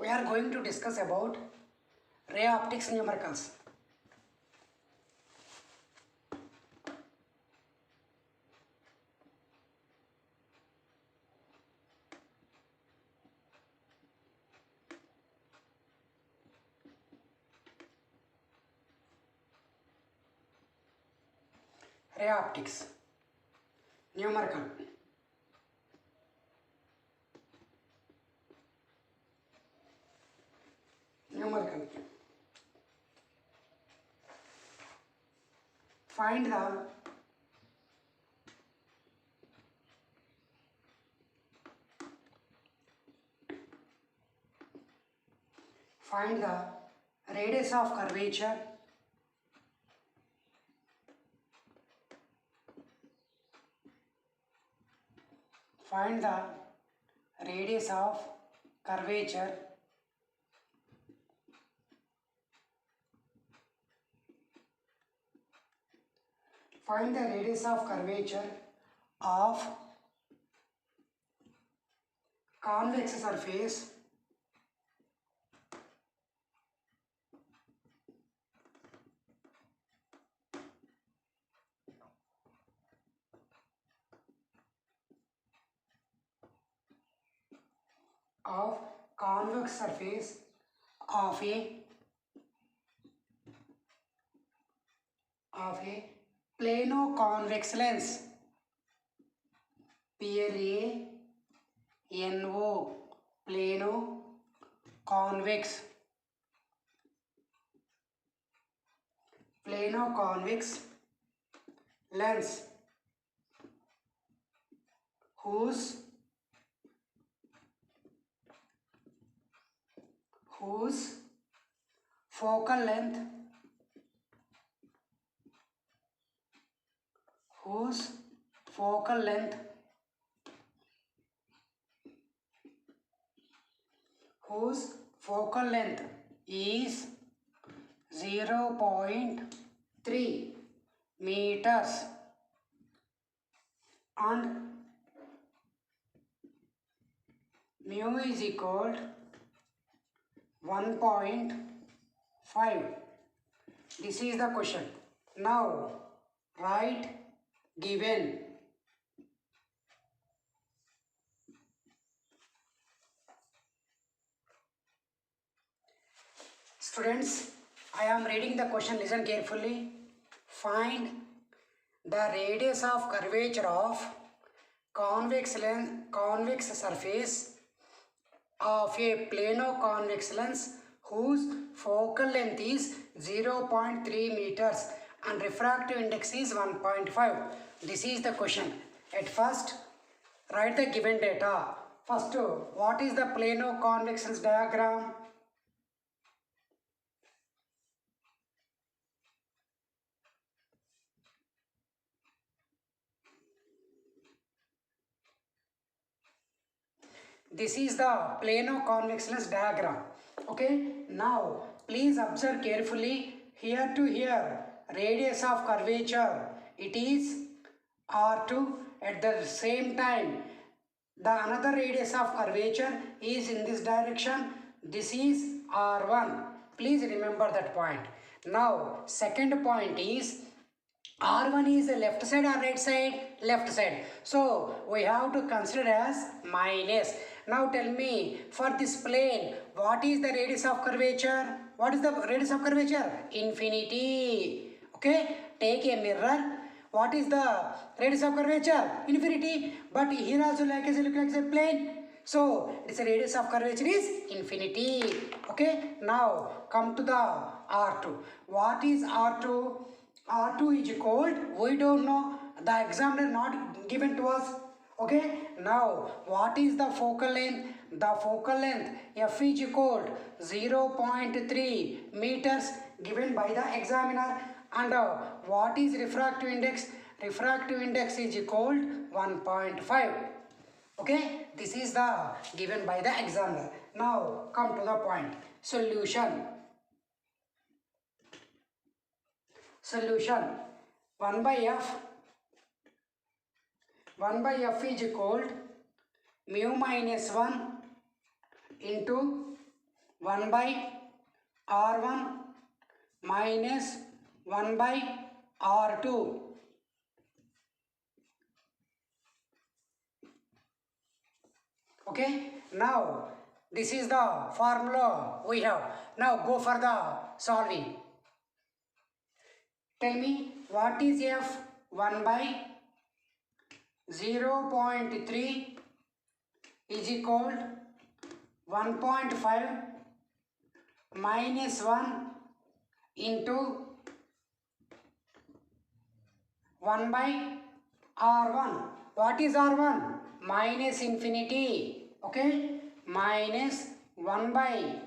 we are going to discuss about ray optics numericals. Ray optics numerical. Find the radius of curvature find the radius of curvature find the radius of curvature of convex surface of convex surface of a plano-convex lens. PLANO, plano-convex lens whose focal length is 0.3 meters and mu is equal 1.5. This is the question. Now write given. Students, I am reading the question. Listen carefully. Find the radius of curvature of convex surface of a plano-convex lens whose focal length is 0.3 meters and refractive index is 1.5. This is the question. At first, write the given data. First, what is the plano-convex lens diagram? This is the plano-convex lens diagram. Okay, now please observe carefully. Here to here, radius of curvature, it is R2. At the same time, the another radius of curvature is in this direction. This is R1. Please remember that point. Now, second point is R1 is the left side or right side? Left side. So, we have to consider as minus. Now tell me, for this plane, what is the radius of curvature? What is the radius of curvature? Infinity. Okay, take a mirror. What is the radius of curvature? Infinity. But here also like as look like a plane. So, its radius of curvature is infinity. Okay, now come to the R2. What is R2? R2 is equal, we don't know, the examiner not given to us. Okay, now what is the focal length? The focal length F is equal 0.3 meters given by the examiner. And what is refractive index? Refractive index is equal 1.5. Okay, this is the given by the examiner. Now come to the point. Solution. 1 by f is equal mu minus 1 into 1 by R1 minus 1 by R2. Okay, now this is the formula we have. Now go for the solving. Tell me what is F? 1 by 0.3 is equal 1.5 minus 1 into 1 by R1. What is R1? Minus infinity. Okay? Minus 1 by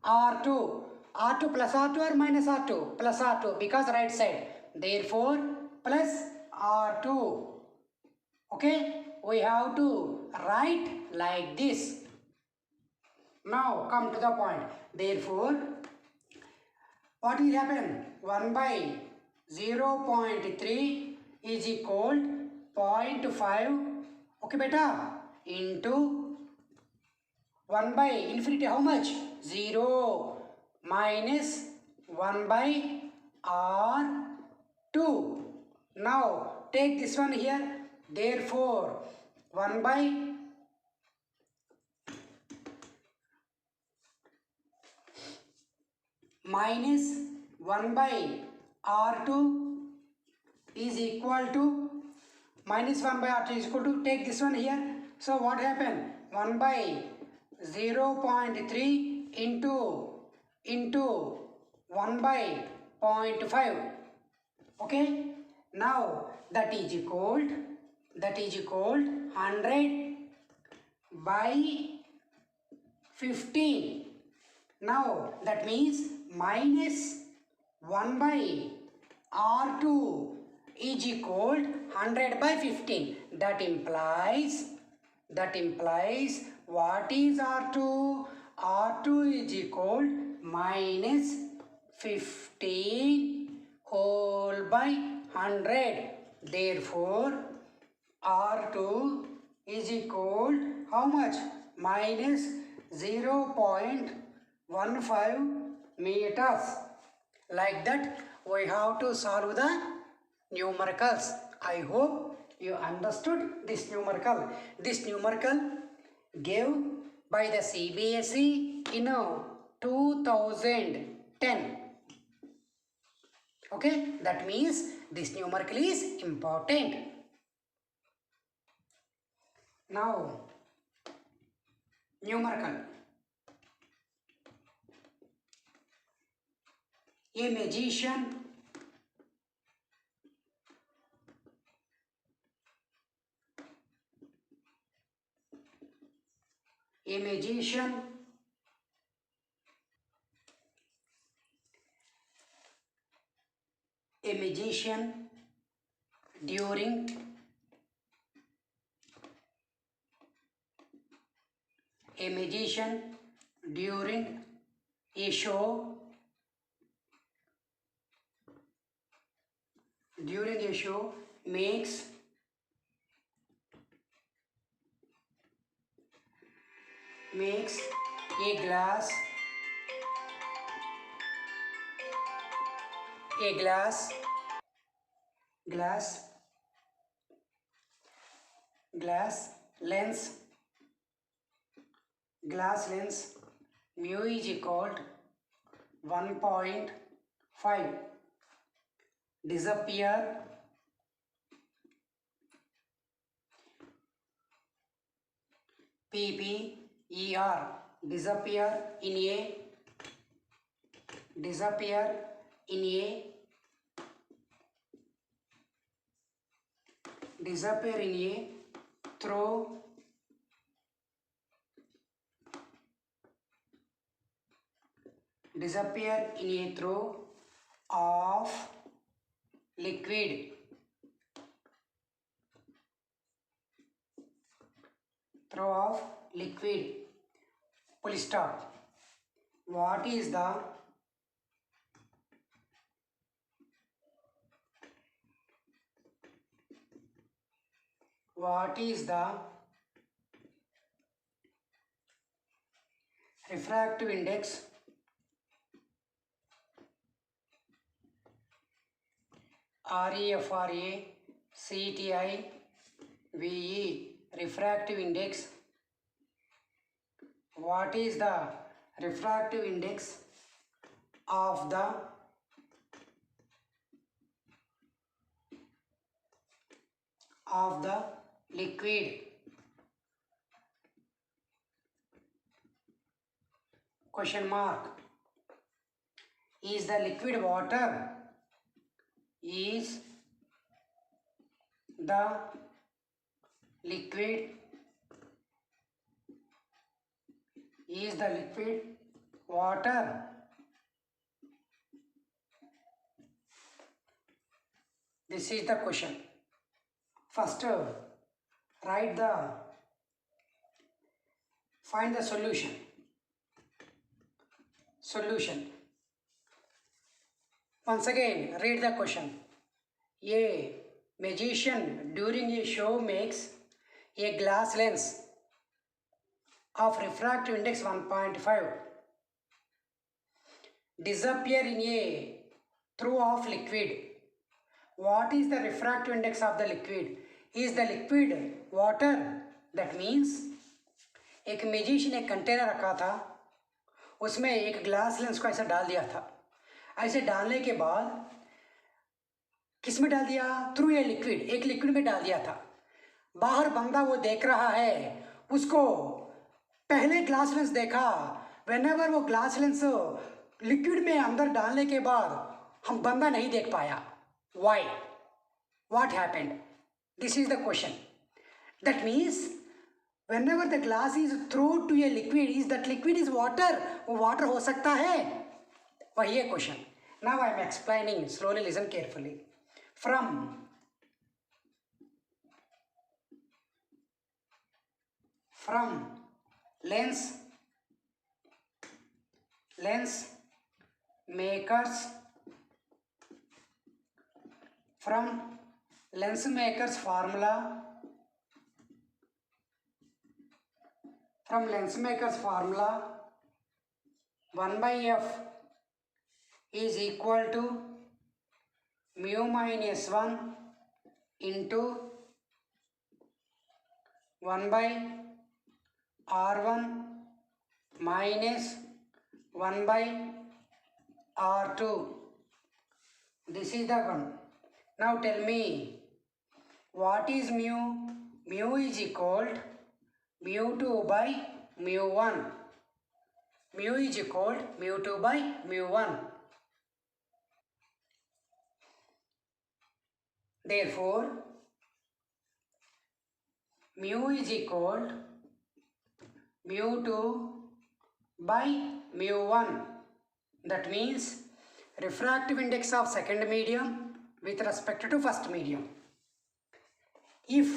R2. R2 plus R2 or minus R2? Plus R2 because right side. Therefore, plus R2. Okay? We have to write like this. Now come to the point. Therefore, what will happen? 1 by 0.3 is equal 0.5, okay beta, into 1 by infinity how much? 0 minus 1 by R2. Now take this one here. Therefore 1 by minus 1 by R2 is equal to minus 1 by R2 is equal to, take this one here. So what happened? 1 by 0.3 into 1 by 0.5. Okay. Now that is equal 100 by 15. Now that means minus 1 by R2 is equal 100 by 15. That implies what is R2? R2 is equal minus 15 whole by 100. Therefore, R2 is equal how much? Minus 0.15 meters. Like that, we have to solve the numericals. I hope you understood this numerical. This numerical gave by the CBSE in 2010. Okay, that means this numerical is important. Now, numerical. A magician during a show makes a glass lens mu is equal 1.5 disappear PPER disappear in a through of liquid full stop. What is the refractive index REFRA CTI VE refractive index. What is the refractive index of the liquid? Question mark. Is the liquid water? Is the liquid water? This is the question. First, find the solution. Once again, read the question. A magician during a show makes a glass lens of refractive index 1.5 disappear in a through of liquid. What is the refractive index of the liquid? Is the liquid water? That means एक magician एक container रखा था, उसमें एक glass lens को ऐसा डाल दिया था. ऐसे डालने के बाद किस में डाल दिया? थ्रू ए लिक्विड, एक लिक्विड में डाल दिया था. बाहर बंदा वो देख रहा है, उसको पहले ग्लास लेंस देखा. व्हेनेवर वो ग्लास लेंस लिक्विड में अंदर डालने के बाद हम बंदा नहीं देख पाया. Why? What happened? This is the question. That means whenever the glass is thrown to a liquid, is that liquid is water? वो water हो सकता है? वही है question. Now I am explaining. Slowly listen carefully. From lens makers, from lens makers formula, 1 by f is equal to mu minus 1 into 1 by r1 minus 1 by r2. This is the one. Now tell me, what is mu? Mu is equal to mu2 by mu1. Mu is equal to mu2 by mu1. Therefore, mu is equal to mu2 by mu1. That means refractive index of second medium with respect to first medium. If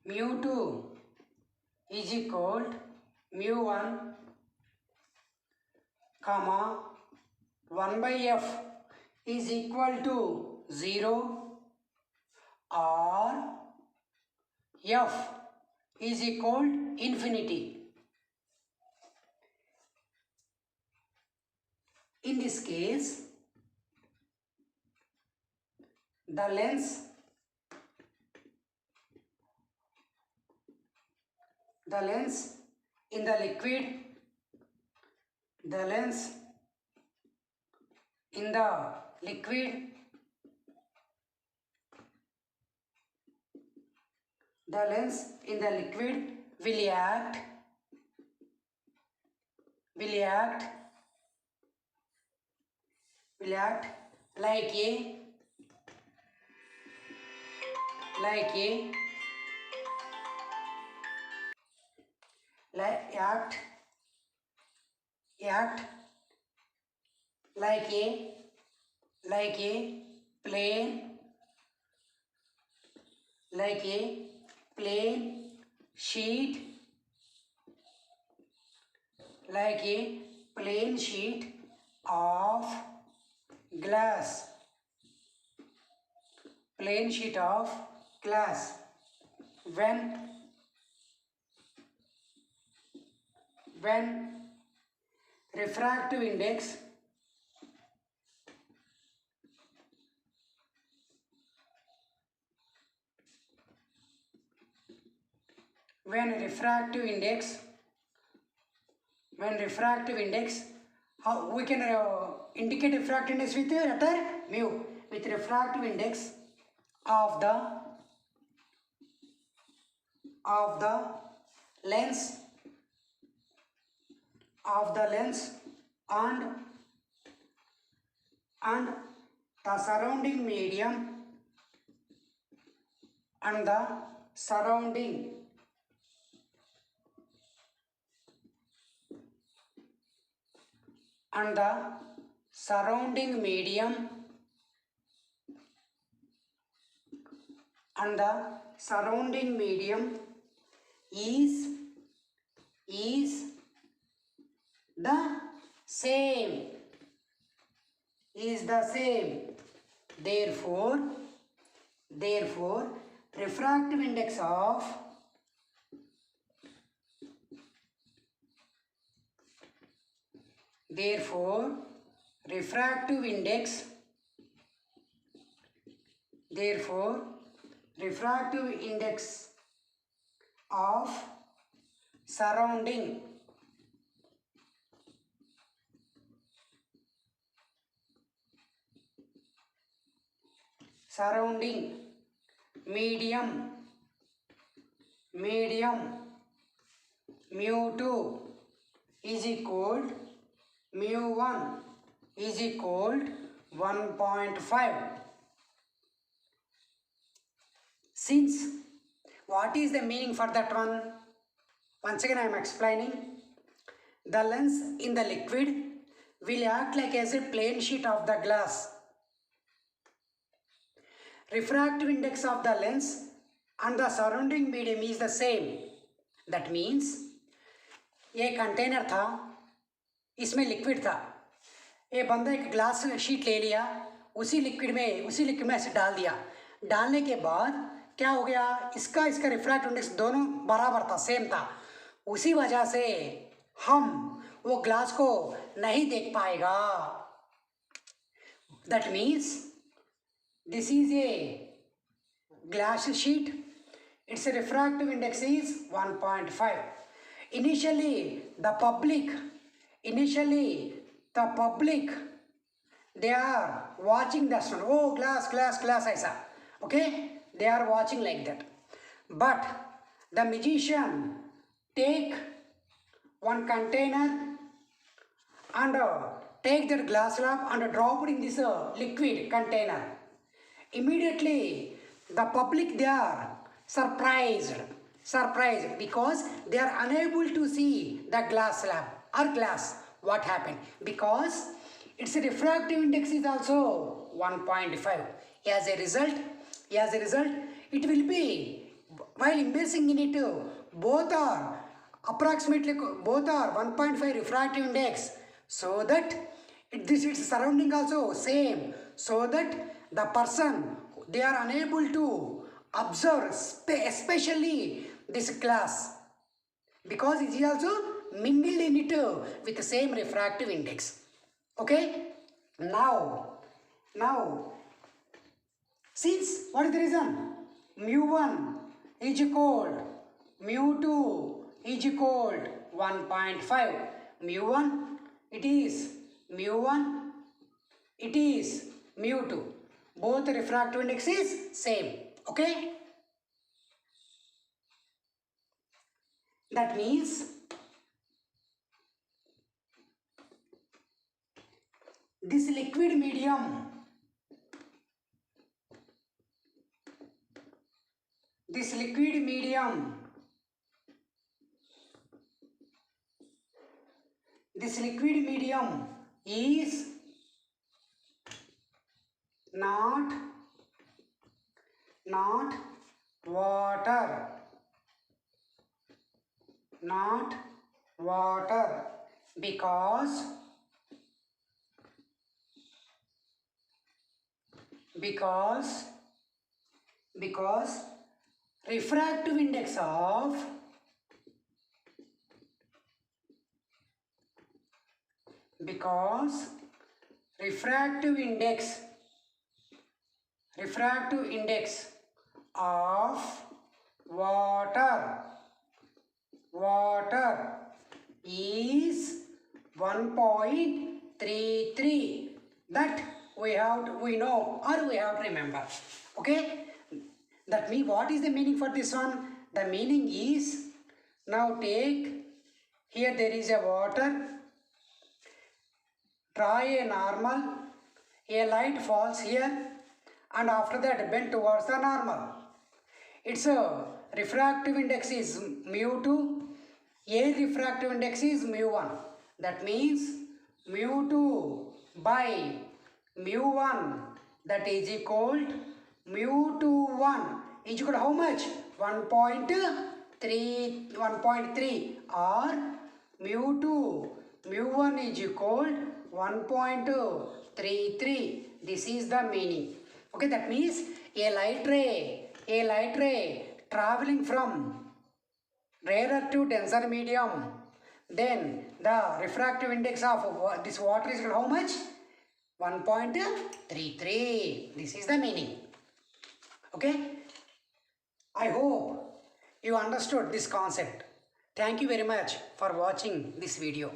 mu2 is equal to mu1, comma 1 by f is equal to 0, or f is equal to infinity. In this case, the lens in the liquid, the lens in the liquid will act like a plain sheet, of glass. When when refractive index when refractive index how we can indicate refractive index with letter mu, with refractive index of the lens and the surrounding medium and the surrounding medium and the surrounding medium is the same, therefore refractive index of refractive index of surrounding medium mu2 is equal mu1 is equal 1.5. Since what is the meaning for that one? Once again I am explaining. The lens in the liquid will act like as a plain sheet of the glass. Refractive index of the lens and the surrounding medium is the same. That means एक container था, इसमें liquid था, ये बंदा एक glass sheet ले लिया, उसी लिक्विड में ऐसे डाल दिया. डालने के बाद क्या हो गया, इसका रिफ्रैक्टिव इंडेक्स दोनों बराबर था, सेम था. उसी वजह से हम वो ग्लास को नहीं देख पाएगा. That means this is a glass sheet, its refractive index is 1.5. Initially the public they are watching that one. Oh, glass aisa. Okay, they are watching like that. But the magician take one container and take that glass slab and drop it in this liquid container. Immediately the public, they are surprised because they are unable to see the glass slab or glass. What happened? Because its refractive index is also 1.5. As a result, it will be, while immersing in it, both are 1.5 refractive index, so that its surrounding also same, so that the person, they are unable to observe especially this glass, because it is also mingled in it with the same refractive index. Okay, now since what is the reason, mu1 is equal mu2 is equal 1.5. mu1 it is mu2, both refractive index is same. Okay, that means this liquid medium, is not water, because refractive index of because refractive index of water is 1.33. That we know, or we have to remember. Okay, that means what is the meaning for this one? The meaning is, now take, here there is a water, draw a normal, a light falls here, and after that bend towards the normal. Its refractive index is mu2, a refractive index is mu1. That means mu2 by mu1, that is equal to mu21 is equal to how much? 1.3 or mu2 mu1 is equal to 1.33. This is the meaning. Okay, that means a light ray traveling from rarer to denser medium, then the refractive index of this water is how much? 1.33. This is the meaning. Okay, I hope you understood this concept. Thank you very much for watching this video.